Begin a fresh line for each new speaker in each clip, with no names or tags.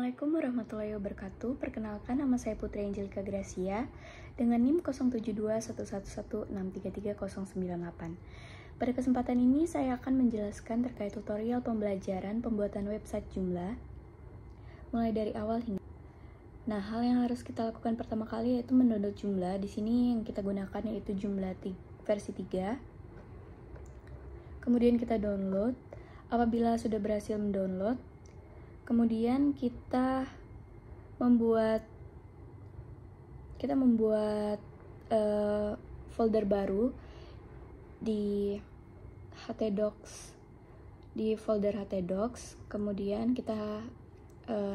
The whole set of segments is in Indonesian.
Assalamualaikum warahmatullahi wabarakatuh. Perkenalkan, nama saya Putri Angelika Gracia dengan NIM 072111633098. Pada kesempatan ini saya akan menjelaskan terkait tutorial pembelajaran pembuatan website Joomla mulai dari awal hingga. Nah, hal yang harus kita lakukan pertama kali yaitu mendownload Joomla. Di sini yang kita gunakan yaitu Joomla versi 3. Kemudian kita download. Apabila sudah berhasil mendownload, kemudian kita membuat folder baru di htdocs, di folder htdocs. Kemudian kita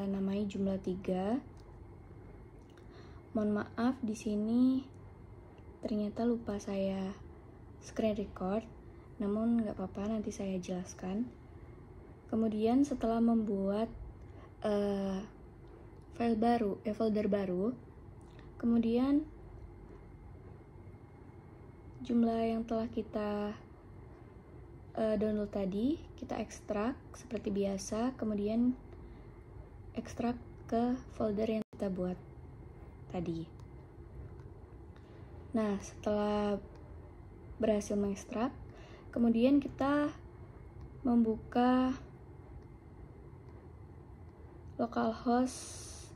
namai Joomla 3. Mohon maaf, di sini ternyata lupa saya screen record, namun nggak apa-apa, nanti saya jelaskan. Kemudian setelah membuat folder baru, kemudian Joomla yang telah kita download tadi kita ekstrak seperti biasa, kemudian ekstrak ke folder yang kita buat tadi. Nah, setelah berhasil mengekstrak, kemudian kita membuka localhost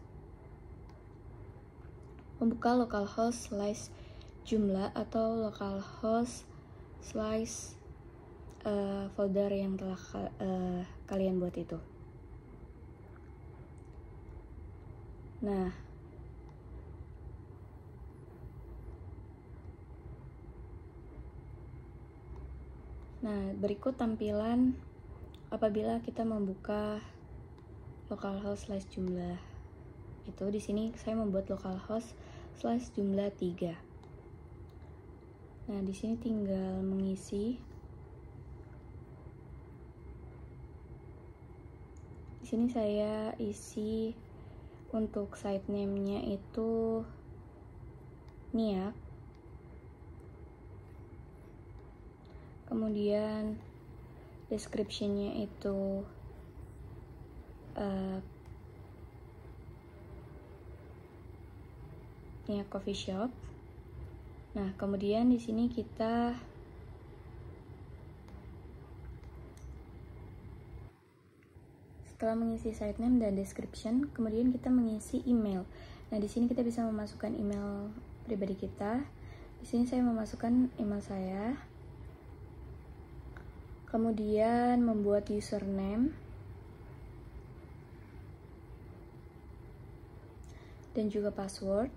/Joomla atau localhost / folder yang telah kalian buat itu. Nah, berikut tampilan apabila kita membuka localhost / Joomla. Itu di sini saya membuat localhost / Joomla 3. Nah, di sini tinggal mengisi. Di sini saya isi untuk site name-nya itu niak. Kemudian description-nya itu niak coffee shop. Nah, kemudian di sini kita setelah mengisi site name dan description, kemudian kita mengisi email. Nah, di sini kita bisa memasukkan email pribadi kita. Di sini saya memasukkan email saya. Kemudian membuat username dan juga password.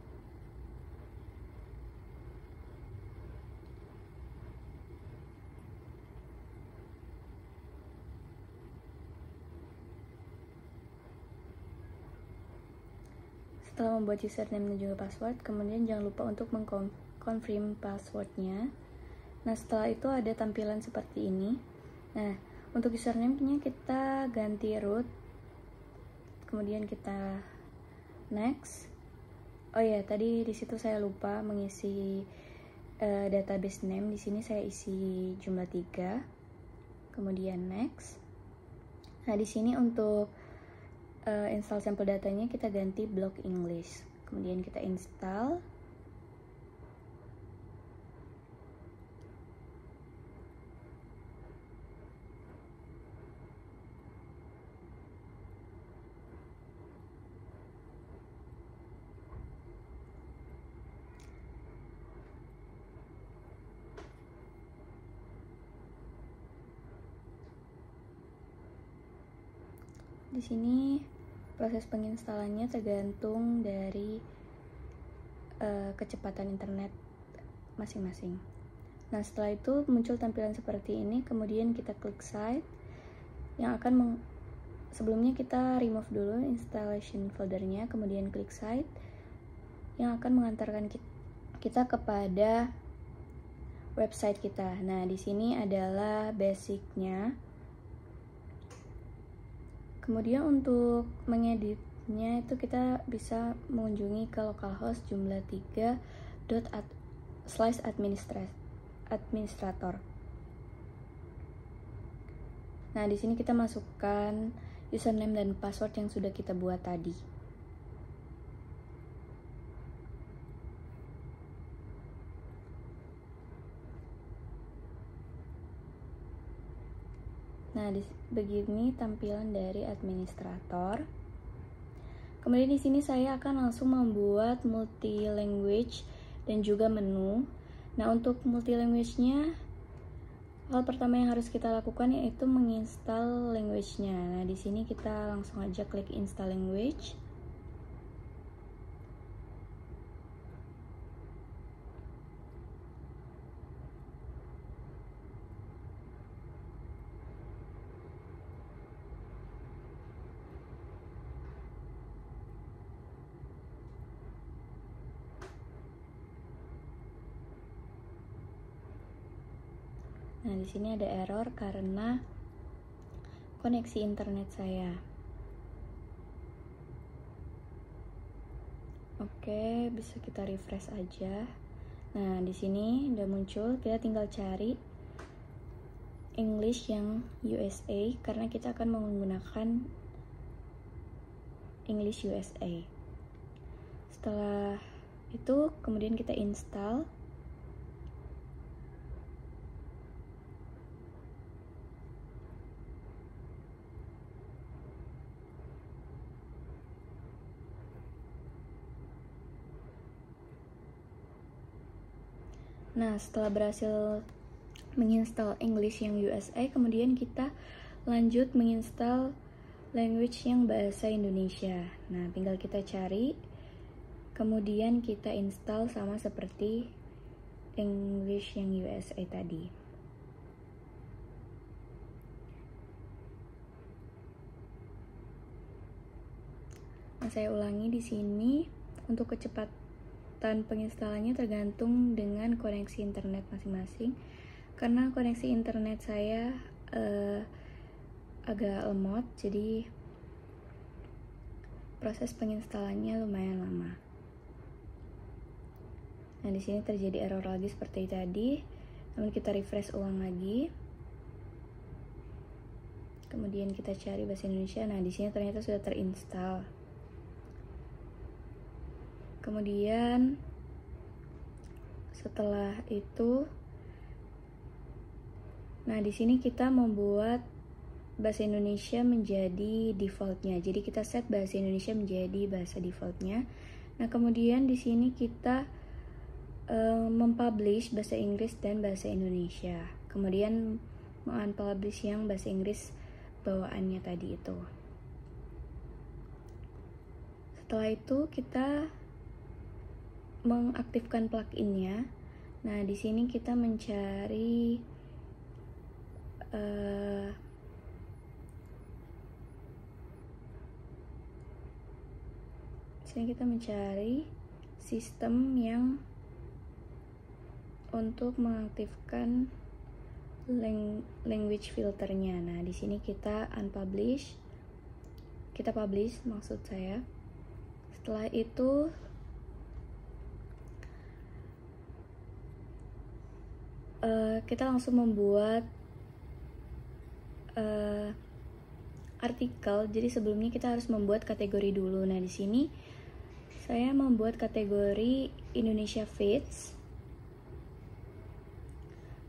Setelah membuat username dan juga password, kemudian jangan lupa untuk mengkonfirm passwordnya. Nah, setelah itu ada tampilan seperti ini. Nah, untuk username-nya kita ganti root, kemudian kita next. Oh ya, tadi di situ saya lupa mengisi database name. Di sini saya isi Joomla 3. Kemudian next. Nah, di sini untuk install sampel datanya kita ganti block English. Kemudian kita install. Di sini proses penginstalannya tergantung dari kecepatan internet masing-masing. Nah, setelah itu muncul tampilan seperti ini. Kemudian kita klik site yang akan sebelumnya kita remove dulu installation foldernya, kemudian klik site yang akan mengantarkan kita kepada website kita. Nah, di sini adalah basicnya. Kemudian untuk mengeditnya itu kita bisa mengunjungi ke localhost joomla 3.administrator. Nah, di sini kita masukkan username dan password yang sudah kita buat tadi. Nah, begini tampilan dari administrator. Kemudian di sini saya akan langsung membuat multi language dan juga menu. Nah, untuk multi language-nya, hal pertama yang harus kita lakukan yaitu menginstal language-nya. Nah, di sini kita langsung aja klik install language. Nah, di sini ada error karena koneksi internet saya. Oke, bisa kita refresh aja. Nah, di sini udah muncul, kita tinggal cari English yang USA karena kita akan menggunakan English USA. Setelah itu, kemudian kita install. Nah, setelah berhasil menginstal English yang USA, kemudian kita lanjut menginstal language yang bahasa Indonesia. Nah, tinggal kita cari, kemudian kita install sama seperti English yang USA tadi. Nah, saya ulangi di sini. Untuk kecepatan penginstalannya tergantung dengan koneksi internet masing-masing. Karena koneksi internet saya agak lemot, jadi proses penginstalannya lumayan lama. Nah, di sini terjadi error lagi seperti tadi. Namun kita refresh ulang lagi. Kemudian kita cari bahasa Indonesia. Nah, di sini ternyata sudah terinstall. Kemudian setelah itu, nah di sini kita membuat bahasa Indonesia menjadi defaultnya. Jadi kita set bahasa Indonesia menjadi bahasa defaultnya. Nah, kemudian di sini kita mempublish bahasa Inggris dan bahasa Indonesia. Kemudian mengunpublish yang bahasa Inggris bawaannya tadi itu. Setelah itu kita mengaktifkan plugin-nya. Nah, di sini kita mencari sistem yang untuk mengaktifkan language filternya. Nah, di sini kita unpublish, kita publish maksud saya. Setelah itu kita langsung membuat artikel. Jadi sebelumnya kita harus membuat kategori dulu. Nah, di sini saya membuat kategori Indonesia Fits.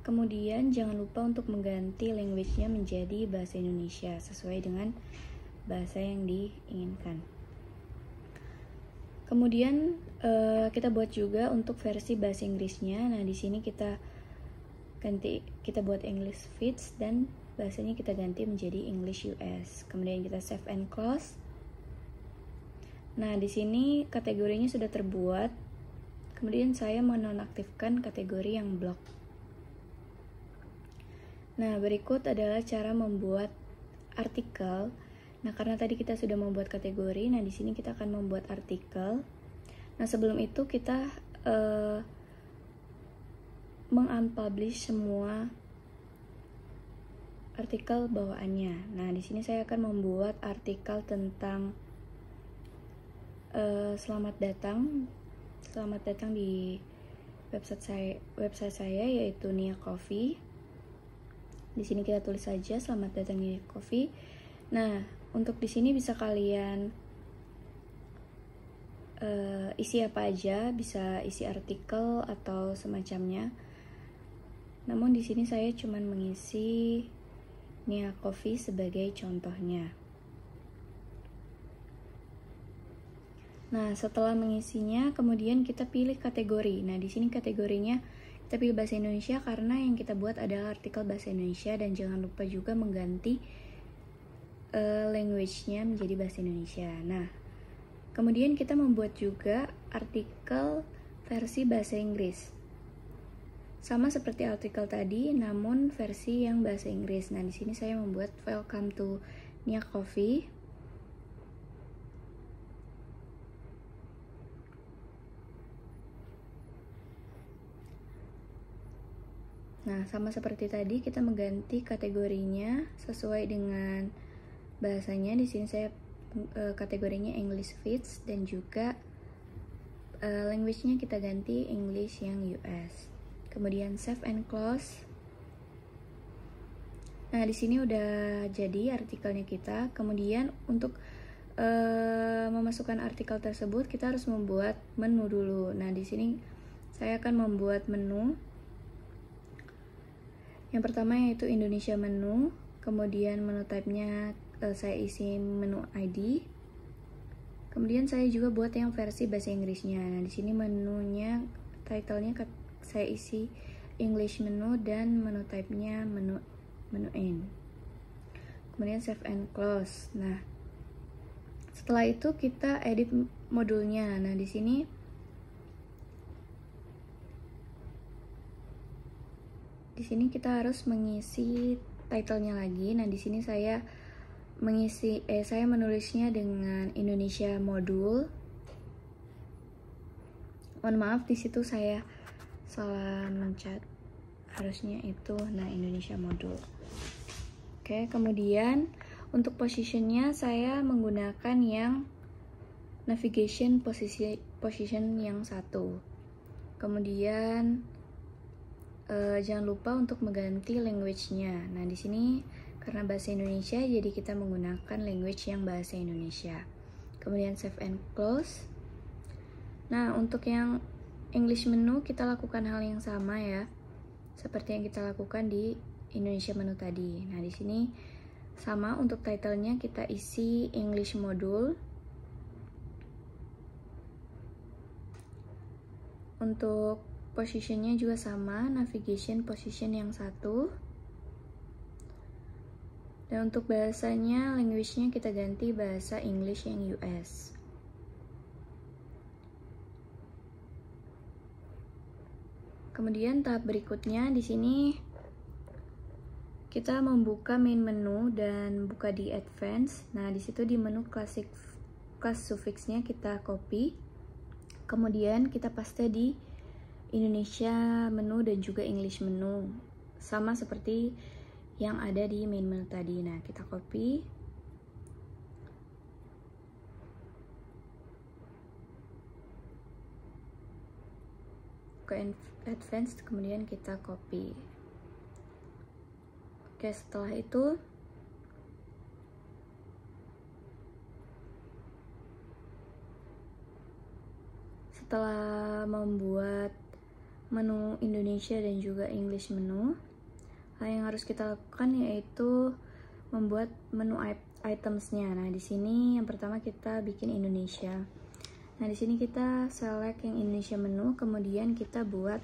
Kemudian jangan lupa untuk mengganti language-nya menjadi bahasa Indonesia sesuai dengan bahasa yang diinginkan. Kemudian kita buat juga untuk versi bahasa Inggrisnya. Nah, di sini kita buat English Fits dan bahasanya kita ganti menjadi English US. Kemudian kita save and close. Nah, di sini kategorinya sudah terbuat. Kemudian saya menonaktifkan kategori yang block. Nah, berikut adalah cara membuat artikel. Nah, karena tadi kita sudah membuat kategori, nah di sini kita akan membuat artikel. Nah, sebelum itu kita mengunpublish semua artikel bawaannya. Nah, di sini saya akan membuat artikel tentang selamat datang di website saya yaitu Nia Coffee. Di sini kita tulis saja selamat datang di Nia Coffee. Nah, untuk di sini bisa kalian isi apa aja, bisa isi artikel atau semacamnya. Namun di sini saya cuma mengisi Nia Coffee sebagai contohnya. Nah, setelah mengisinya, kemudian kita pilih kategori. Nah, di sini kategorinya kita pilih bahasa Indonesia karena yang kita buat adalah artikel bahasa Indonesia, dan jangan lupa juga mengganti language-nya menjadi bahasa Indonesia. Nah, kemudian kita membuat juga artikel versi bahasa Inggris. Sama seperti artikel tadi, namun versi yang bahasa Inggris. Nah, di sini saya membuat Welcome to Nia Coffee. Nah, sama seperti tadi, kita mengganti kategorinya sesuai dengan bahasanya. Di sini saya kategorinya English Fits, dan juga language-nya kita ganti English yang US. Kemudian save and close. Nah, di sini udah jadi artikelnya kita. Kemudian untuk memasukkan artikel tersebut, kita harus membuat menu dulu. Nah, di sini saya akan membuat menu. Yang pertama yaitu Indonesia menu, kemudian menu type-nya saya isi menu ID. Kemudian saya juga buat yang versi bahasa Inggrisnya. Nah, di sini menunya, title-nya saya isi English menu, dan menu type-nya menu in. Kemudian save and close. Nah, setelah itu kita edit modulnya. Nah, di sini kita harus mengisi title-nya lagi. Nah, di sini saya menulisnya dengan Indonesia modul. Mohon maaf, di situ saya salah mencet. Harusnya itu Indonesia modul. Oke, kemudian untuk positionnya saya menggunakan yang navigation position yang 1. Kemudian jangan lupa untuk mengganti language-nya. Nah, di sini karena bahasa Indonesia, jadi kita menggunakan language yang bahasa Indonesia. Kemudian save and close. Nah, untuk yang English menu kita lakukan hal yang sama ya, seperti yang kita lakukan di Indonesia menu tadi. Nah, di sini sama, untuk title-nya kita isi English modul. Untuk position-nya juga sama, navigation position yang 1. Dan untuk bahasanya, language-nya kita ganti bahasa English yang US. Kemudian tahap berikutnya di sini kita membuka main menu dan buka di advance. Nah, di situ di menu class suffix-nya kita copy. Kemudian kita paste di Indonesia menu dan juga English menu. Sama seperti yang ada di main menu tadi. Nah, kita copy. Ke advanced, kemudian kita copy. Oke, setelah itu setelah membuat menu Indonesia dan juga English menu, hal yang harus kita lakukan yaitu membuat menu itemsnya. Nah, di sini yang pertama kita bikin Indonesia. Nah, di sini kita select yang Indonesia menu, kemudian kita buat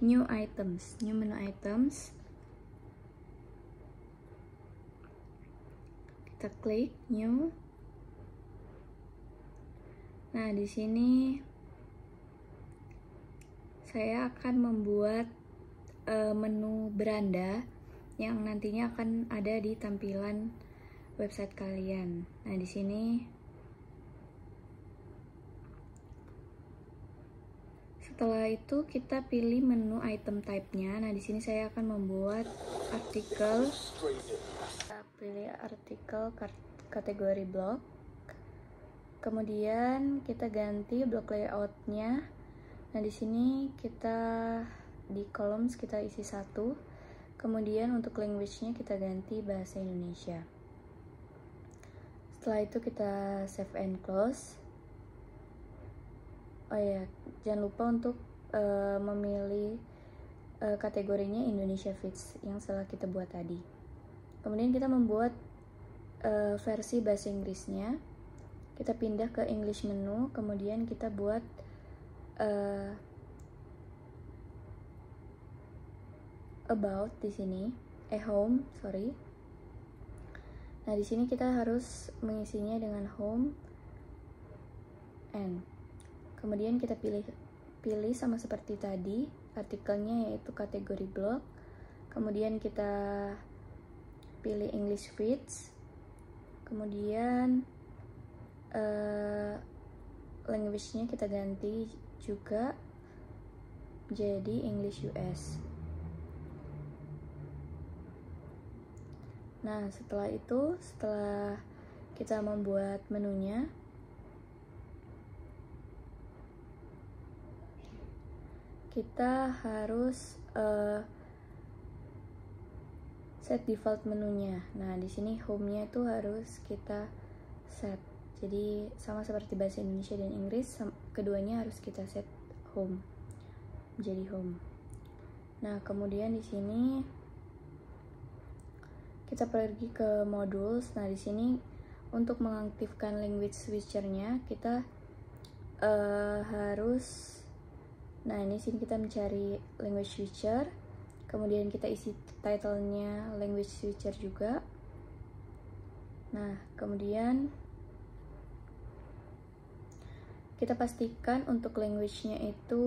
new menu items. Kita klik new. Nah, di sini saya akan membuat menu beranda yang nantinya akan ada di tampilan website kalian. Nah, di sini setelah itu kita pilih menu item type-nya. Nah, di sini saya akan membuat artikel. Kita pilih artikel kategori blog. Kemudian kita ganti blog layout-nya. Nah, di sini kita di columns kita isi 1. Kemudian untuk language-nya kita ganti bahasa Indonesia. Setelah itu kita save and close. Oh ya, jangan lupa untuk memilih kategorinya Indonesia Fits yang setelah kita buat tadi. Kemudian kita membuat versi bahasa Inggrisnya. Kita pindah ke English menu, kemudian kita buat about di sini, home, sorry. Nah, di sini kita harus mengisinya dengan home and. Kemudian kita pilih sama seperti tadi, artikelnya yaitu kategori blog. Kemudian kita pilih English Feeds. Kemudian language-nya kita ganti juga jadi English US. Nah, setelah kita membuat menunya, kita harus set default menunya. Nah, di sini home-nya itu harus kita set. Jadi sama seperti bahasa Indonesia dan Inggris, keduanya harus kita set home. Jadi home. Nah, kemudian di sini kita pergi ke modules. Nah, di sini untuk mengaktifkan language switcher-nya kita harus, nah ini sini kita mencari language switcher, kemudian kita isi title-nya language switcher juga. Nah, kemudian kita pastikan untuk language-nya itu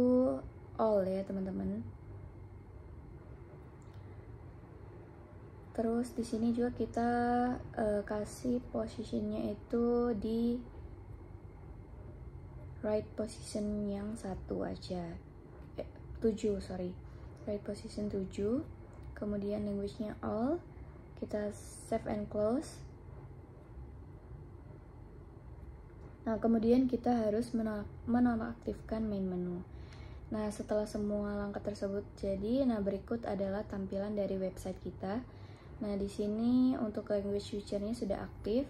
all ya teman-teman. Terus di sini juga kita kasih positionnya itu di right position yang 1 aja. 7, sorry. Right position 7. Kemudian language-nya all. Kita save and close. Nah, kemudian kita harus menonaktifkan main menu. Nah, setelah semua langkah tersebut jadi, nah berikut adalah tampilan dari website kita. Nah, di sini untuk language switcher-nya sudah aktif,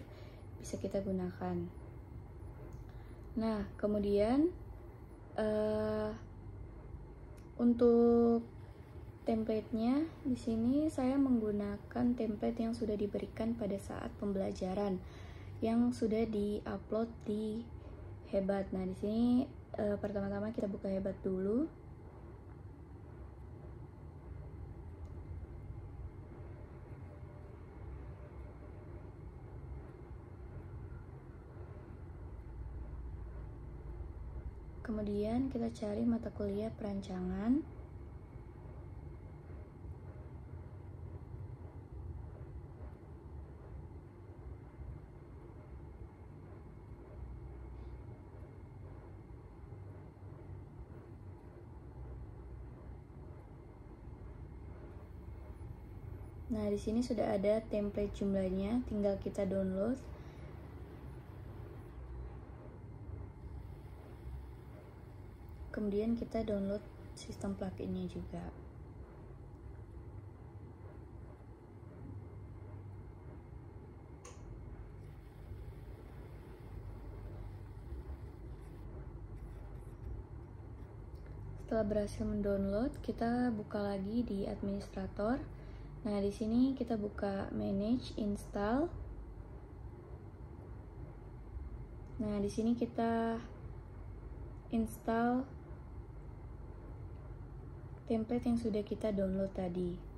bisa kita gunakan. Nah, kemudian untuk template-nya di sini saya menggunakan template yang sudah diberikan pada saat pembelajaran yang sudah di-upload di Hebat. Nah, di sini pertama-tama kita buka Hebat dulu. Kemudian kita cari mata kuliah perancangan. Nah, di sini sudah ada template jumlahnya, tinggal kita download. Kemudian kita download sistem pluginnya juga. Setelah berhasil mendownload, kita buka lagi di administrator. Nah, di sini kita buka manage install. Nah, di sini kita install template yang sudah kita download tadi.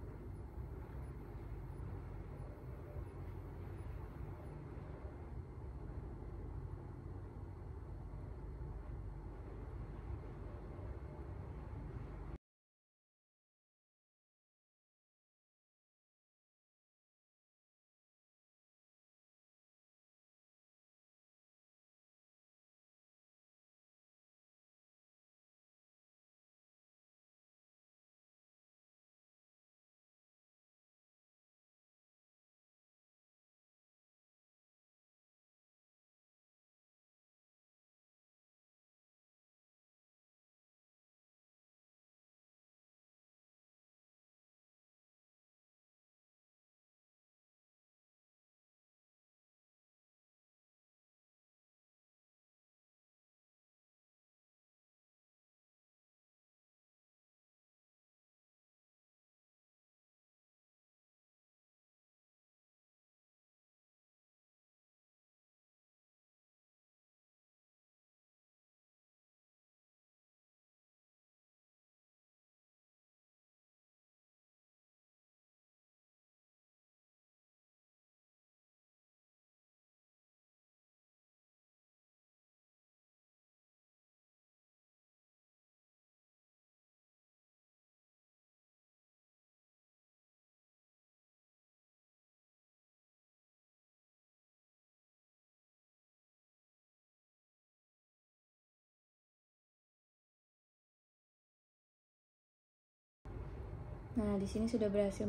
Nah, di sini sudah berhasil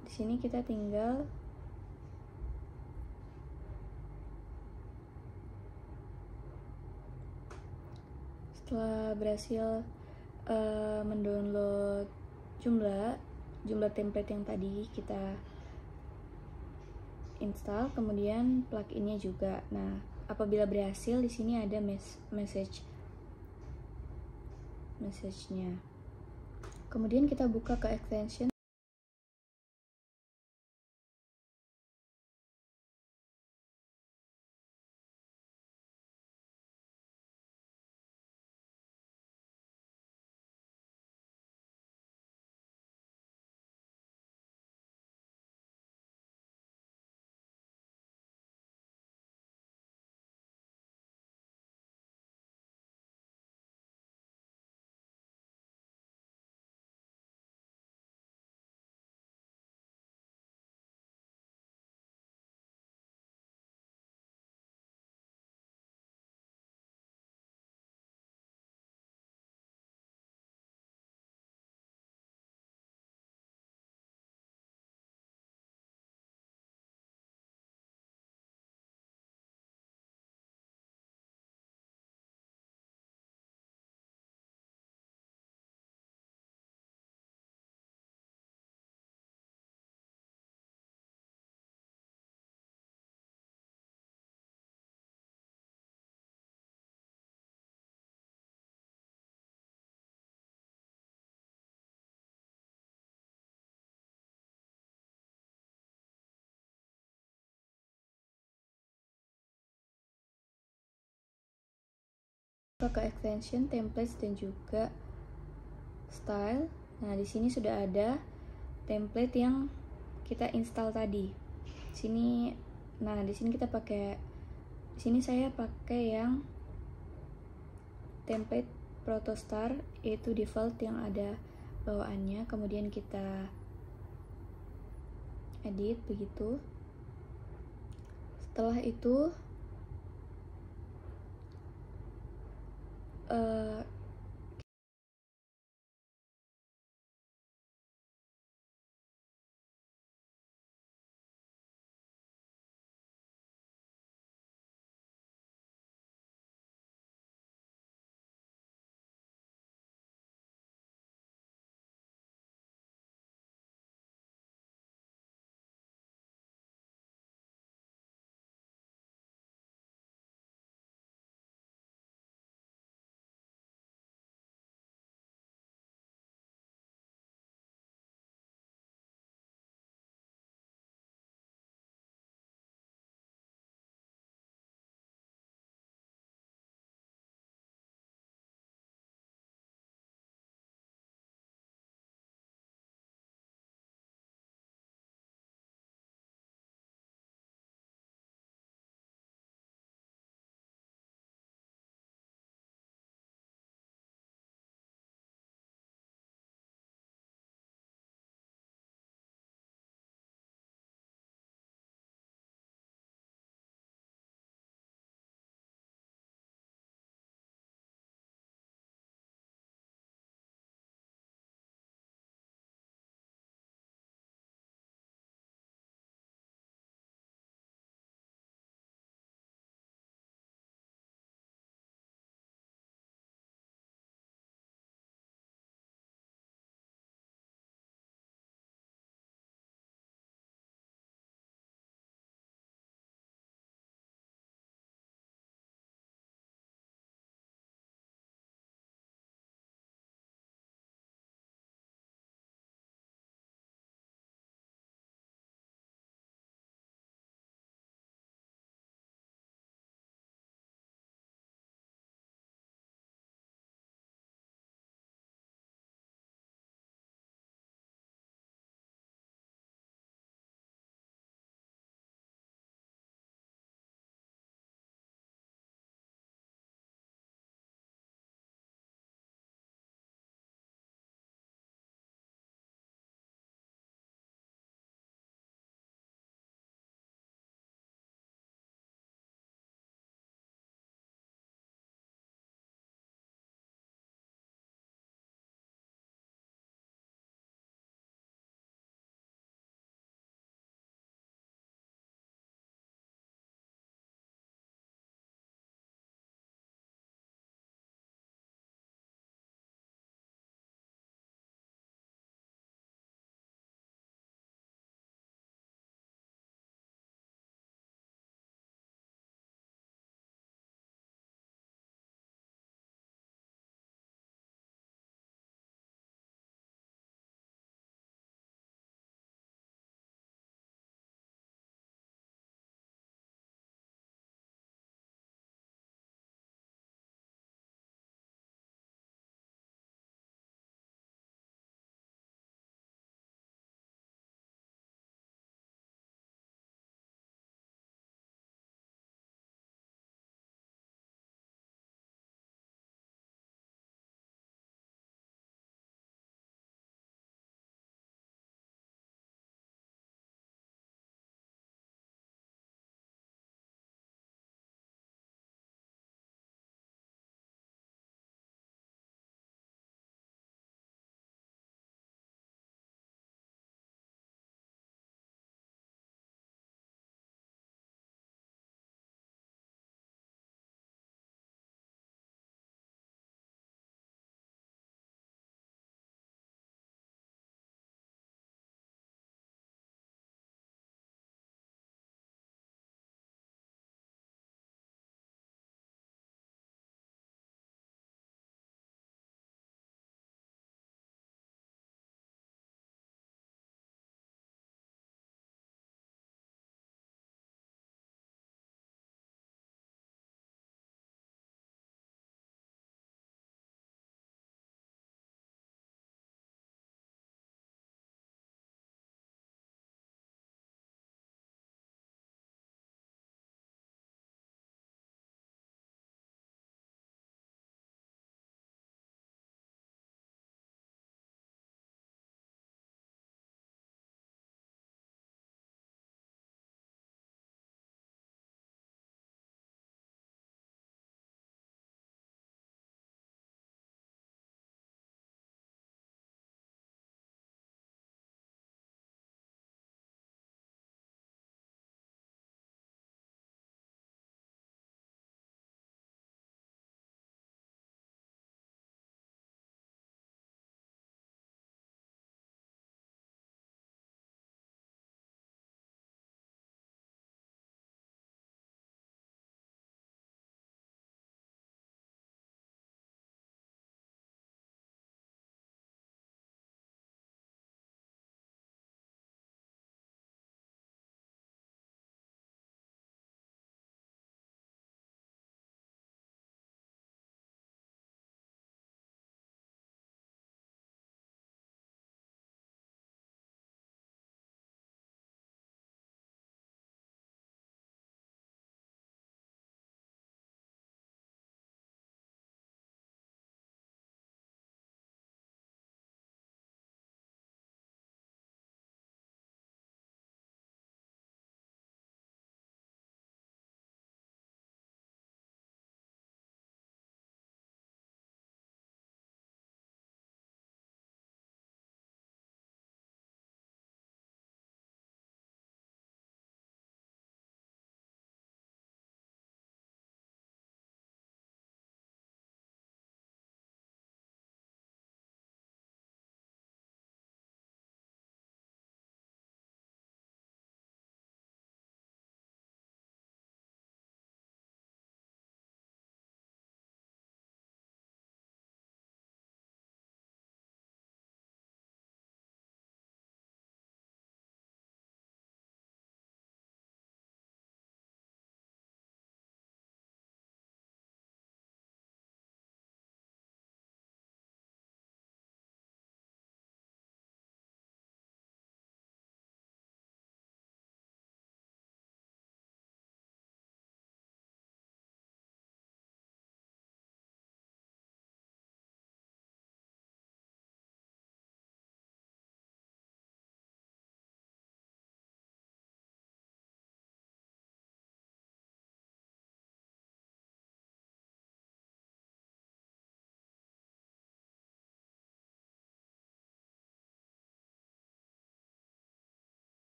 di sini kita tinggal setelah berhasil mendownload jumlah template yang tadi kita install, kemudian pluginnya juga. Nah, apabila berhasil, di sini ada message-nya. Kemudian kita buka ke extension. Ke extension, templates, dan juga style. Nah, di sini sudah ada template yang kita install tadi. Di sini saya pakai yang template protostar, yaitu default yang ada bawaannya. Kemudian kita edit begitu. Setelah itu